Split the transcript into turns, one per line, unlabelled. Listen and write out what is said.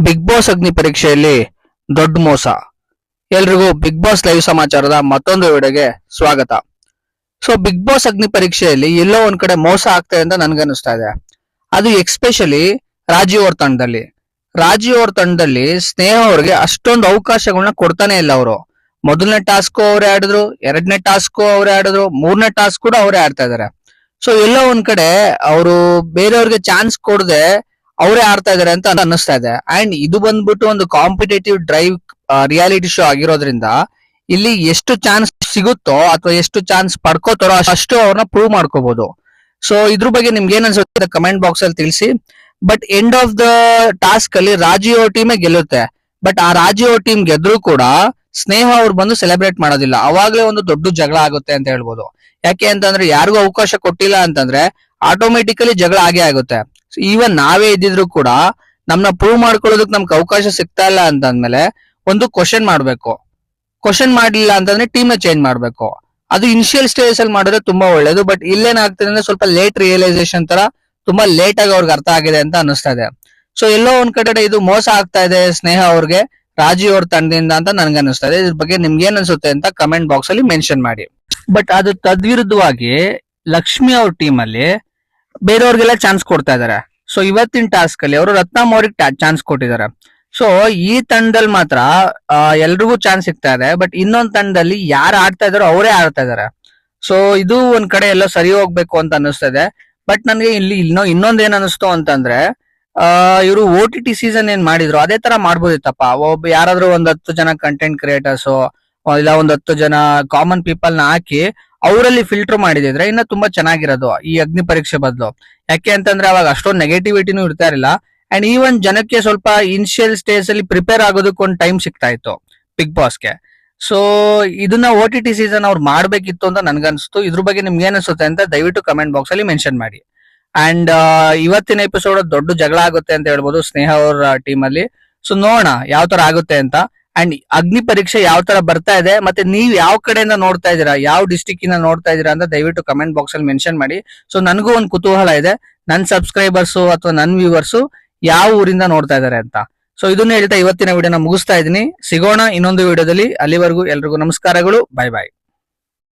Big boss ಅಗ್ನಿ ಪರೀಕ್ಷೆಯಲ್ಲಿ ದೊಡ್ಡ ಮೋಸ. ಎಲ್ರಿಗೂ ಬಿಗ್ ಬಾಸ್ ಲೈವ್ ಸಮಾಚಾರದ ಮತ್ತೊಂದು ವಿಡಿಯೋಗೆ ಸ್ವಾಗತ. ಸೊ ಬಿಗ್ ಬಾಸ್ ಅಗ್ನಿ ಪರೀಕ್ಷೆಯಲ್ಲಿ ಎಲ್ಲೋ ಒಂದ್ ಕಡೆ ಮೋಸ ಆಗ್ತಾ ಇದೆ ಅಂತ ನನ್ಗನ್ನಿಸ್ತಾ ಇದೆ. ಅದು ಎಕ್ಸ್ಪೆಷಲಿ ರಾಜೀವ್ ಅವ್ರ ತಂಡದಲ್ಲಿ. ರಾಜೀವ್ ಅವ್ರ ತಂಡದಲ್ಲಿ ಸ್ನೇಹ ಅವ್ರಿಗೆ ಅಷ್ಟೊಂದು ಅವಕಾಶಗಳನ್ನ ಕೊಡ್ತಾನೆ ಇಲ್ಲ ಅವರು. ಮೊದಲನೇ ಟಾಸ್ಕ್ ಅವರೇ ಆಡಿದ್ರು, ಎರಡನೇ ಟಾಸ್ಕ್ ಅವರೇ ಆಡಿದ್ರು, ಮೂರನೇ ಟಾಸ್ಕ್ ಕೂಡ ಅವರೇ ಆಡ್ತಾ ಇದಾರೆ. ಸೊ ಎಲ್ಲೋ ಒಂದ್ ಕಡೆ ಅವರು ಬೇರೆಯವ್ರಿಗೆ ಚಾನ್ಸ್ ಕೊಡದೆ ಅವರೇ ಆಡ್ತಾ ಇದಾರೆ ಅಂತ ಅನ್ನಿಸ್ತಾ ಇದೆ. ಅಂಡ್ ಇದು ಬಂದ್ಬಿಟ್ಟು ಒಂದು ಕಾಂಪಿಟೇಟಿವ್ ಡ್ರೈವ್ ರಿಯಾಲಿಟಿ ಶೋ ಆಗಿರೋದ್ರಿಂದ ಇಲ್ಲಿ ಎಷ್ಟು ಚಾನ್ಸ್ ಸಿಗುತ್ತೋ ಅಥವಾ ಎಷ್ಟು ಚಾನ್ಸ್ ಪಡ್ಕೋತಾರೋ ಅಷ್ಟು ಅವ್ರನ್ನ ಪ್ರೂವ್ ಮಾಡ್ಕೋಬಹುದು. ಸೊ ಇದ್ರ ಬಗ್ಗೆ ನಿಮ್ಗೆ ಏನ್ ಅನ್ಸುತ್ತೆ ಕಮೆಂಟ್ ಬಾಕ್ಸ್ ಅಲ್ಲಿ ತಿಳಿಸಿ. But end of the task ಅಲ್ಲಿ ರಾಜೀವ್ ಅವ್ರ ಟೀಮೇ ಗೆಲ್ಲುತ್ತೆ. ಬಟ್ ಆ ರಾಜೀವ್ ಅವ್ರ ಟೀಮ್ ಗೆದ್ರು ಕೂಡ ಸ್ನೇಹ ಅವ್ರು ಬಂದು ಸೆಲೆಬ್ರೇಟ್ ಮಾಡೋದಿಲ್ಲ. ಅವಾಗ್ಲೇ ಒಂದು ದೊಡ್ಡ ಜಗಳ ಆಗುತ್ತೆ ಅಂತ ಹೇಳ್ಬೋದು. ಯಾಕೆ ಅಂತಂದ್ರೆ ಯಾರಿಗೂ ಅವಕಾಶ ಕೊಟ್ಟಿಲ್ಲ ಅಂತಂದ್ರೆ ಆಟೋಮೆಟಿಕಲಿ ಜಗಳ ಆಗೇ ಆಗುತ್ತೆ. ಈವನ್ ನಾವೇ ಇದ್ದಿದ್ರು ಕೂಡ ನಮ್ನ ಪ್ರೂವ್ ಮಾಡ್ಕೊಳ್ಳೋದಕ್ಕೆ ನಮ್ಗೆ ಅವಕಾಶ ಸಿಗ್ತಾ ಇಲ್ಲ ಅಂತಂದ್ಮೇಲೆ ಒಂದು ಕ್ವಶನ್ ಮಾಡ್ಬೇಕು. ಕ್ವಶನ್ ಮಾಡ್ಲಿಲ್ಲ ಅಂತಂದ್ರೆ ಟೀಮ್ ನ ಚೇಂಜ್ ಮಾಡ್ಬೇಕು. ಅದು ಇನಿಷಿಯಲ್ ಸ್ಟೇಜ್ ಅಲ್ಲಿ ಮಾಡಿದ್ರೆ ತುಂಬಾ ಒಳ್ಳೇದು. ಬಟ್ ಇಲ್ಲೇನಾಗ್ತದೆ ಅಂದ್ರೆ ಸ್ವಲ್ಪ ಲೇಟ್ ರಿಯಲೈಸೇಷನ್ ತರ ತುಂಬಾ ಲೇಟ್ ಆಗಿ ಅವ್ರಿಗೆ ಅರ್ಥ ಆಗಿದೆ ಅಂತ ಅನಿಸ್ತಾ ಇದೆ. ಸೊ ಎಲ್ಲೋ ಒಂದ್ ಕಡೆ ಇದು ಮೋಸ ಆಗ್ತಾ ಇದೆ ಸ್ನೇಹ ಅವ್ರಿಗೆ ರಾಜೀವ್ ಅವ್ರ ತಂಡದಿಂದ ಅಂತ ನನ್ಗೆ ಅನಿಸ್ತಾ ಇದೆ. ಇದ್ರ ಬಗ್ಗೆ ನಿಮ್ಗೆ ಏನ್ ಅನ್ಸುತ್ತೆ ಅಂತ ಕಮೆಂಟ್ ಬಾಕ್ಸ್ ಅಲ್ಲಿ ಮೆನ್ಷನ್ ಮಾಡಿ. ಬಟ್ ಅದು ತದ್ವಿರುದ್ಧವಾಗಿ ಲಕ್ಷ್ಮಿ ಅವ್ರ ಟೀಮ್ ಅಲ್ಲಿ ಬೇರೆಯವ್ರಿಗೆಲ್ಲ ಚಾನ್ಸ್ ಕೊಡ್ತಾ ಇದಾರೆ. ಸೊ ಇವತ್ತಿನ ಟಾಸ್ಕ್ ಅಲ್ಲಿ ಅವರು ರತ್ನಮ್ ಅವ್ರಿಗೆ ಚಾನ್ಸ್ ಕೊಟ್ಟಿದ್ದಾರೆ. ಸೊ ಈ ತಂಡದಲ್ಲಿ ಮಾತ್ರ ಎಲ್ರಿಗೂ ಚಾನ್ಸ್ ಸಿಗ್ತಾ ಇದೆ. ಬಟ್ ಇನ್ನೊಂದ್ ತಂಡದಲ್ಲಿ ಯಾರು ಆಡ್ತಾ ಇದಾರೋ ಅವರೇ ಆಡ್ತಾ ಇದಾರೆ. ಸೊ ಇದು ಒಂದ್ ಕಡೆ ಎಲ್ಲ ಸರಿ ಹೋಗ್ಬೇಕು ಅಂತ ಅನಿಸ್ತಾ ಇದೆ. ಬಟ್ ನನ್ಗೆ ಇಲ್ಲಿ ಇನ್ನೊಂದ್ ಏನ್ ಅನಿಸ್ತು ಅಂತಂದ್ರೆ ಇವರು OTT ಸೀಸನ್ ಏನ್ ಮಾಡಿದ್ರು ಅದೇ ತರ ಮಾಡ್ಬೋದಿತ್ತಪ್ಪ. ಒಬ್ಬ ಯಾರಾದ್ರೂ ಒಂದ್ 10 ಜನ ಕಂಟೆಂಟ್ ಕ್ರಿಯೇಟರ್ಸ್ ಇಲ್ಲ ಒಂದ್ 10 ಜನ ಕಾಮನ್ ಪೀಪಲ್ ನ ಹಾಕಿ ಅವರಲ್ಲಿ ಫಿಲ್ಟರ್ ಮಾಡಿದ್ರೆ ಇನ್ನ ತುಂಬಾ ಚೆನ್ನಾಗಿರೋದು ಈ ಅಗ್ನಿ ಪರೀಕ್ಷೆ ಬದಲು. ಯಾಕೆ ಅಂತಂದ್ರೆ ಅವಾಗ ಅಷ್ಟೊಂದು ನೆಗೆಟಿವಿಟಿನೂ ಇರ್ತಾ ಇರಲಿಲ್ಲ. ಅಂಡ್ ಈವನ್ ಜನಕ್ಕೆ ಸ್ವಲ್ಪ ಇನಿಷಿಯಲ್ ಸ್ಟೇಜ್ ಅಲ್ಲಿ ಪ್ರಿಪೇರ್ ಆಗೋದಕ್ಕೆ ಒಂದು ಟೈಮ್ ಸಿಗ್ತಾ ಇತ್ತು ಬಿಗ್ ಬಾಸ್ಗೆ. ಸೊ ಇದನ್ನ OTT ಸೀಸನ್ ಅವ್ರು ಮಾಡ್ಬೇಕಿತ್ತು ಅಂತ ನನ್ಗನ್ಸ್ತು. ಇದ್ರ ಬಗ್ಗೆ ನಿಮ್ಗೆ ಏನಿಸುತ್ತೆ ಅಂತ ದಯವಿಟ್ಟು ಕಮೆಂಟ್ ಬಾಕ್ಸ್ ಅಲ್ಲಿ ಮೆನ್ಷನ್ ಮಾಡಿ. ಅಂಡ್ ಇವತ್ತಿನ ಎಪಿಸೋಡ್ ದೊಡ್ಡ ಜಗಳ ಆಗುತ್ತೆ ಅಂತ ಹೇಳ್ಬೋದು ಸ್ನೇಹ ಅವ್ರ ಟೀಮ್ ಅಲ್ಲಿ. ಸೊ ನೋಡೋಣ ಯಾವ ತರ ಆಗುತ್ತೆ ಅಂತ. ಅಂಡ್ ಅಗ್ನಿ ಪರೀಕ್ಷೆ ಯಾವ ತರ ಬರ್ತಾ ಇದೆ ಮತ್ತೆ ನೀವ್ ಯಾವ ಕಡೆಯಿಂದ ನೋಡ್ತಾ ಇದೀರಾ, ಯಾವ ಡಿಸ್ಟಿಕ್ ಇಂದ ನೋಡ್ತಾ ಇದೀರಾ ಅಂತ ದಯವಿಟ್ಟು ಕಮೆಂಟ್ ಬಾಕ್ಸ್ ಅಲ್ಲಿ ಮೆನ್ಷನ್ ಮಾಡಿ. ಸೊ ನನಗೂ ಒಂದು ಕುತೂಹಲ ಇದೆ, ನನ್ನ ಸಬ್ಸ್ಕ್ರೈಬರ್ಸ್ ಅಥವಾ ನನ್ನ ವ್ಯೂವರ್ಸ್ ಯಾವ ಊರಿಂದ ನೋಡ್ತಾ ಇದಾರೆ ಅಂತ. ಸೊ ಇದನ್ನ ಹೇಳ್ತಾ ಇವತ್ತಿನ ವಿಡಿಯೋನ ಮುಗಿಸ್ತಾ ಇದೀನಿ. ಸಿಗೋಣ ಇನ್ನೊಂದು ವಿಡಿಯೋದಲ್ಲಿ. ಅಲ್ಲಿವರೆಗೂ ಎಲ್ರಿಗೂ ನಮಸ್ಕಾರಗಳು. ಬಾಯ್ ಬಾಯ್.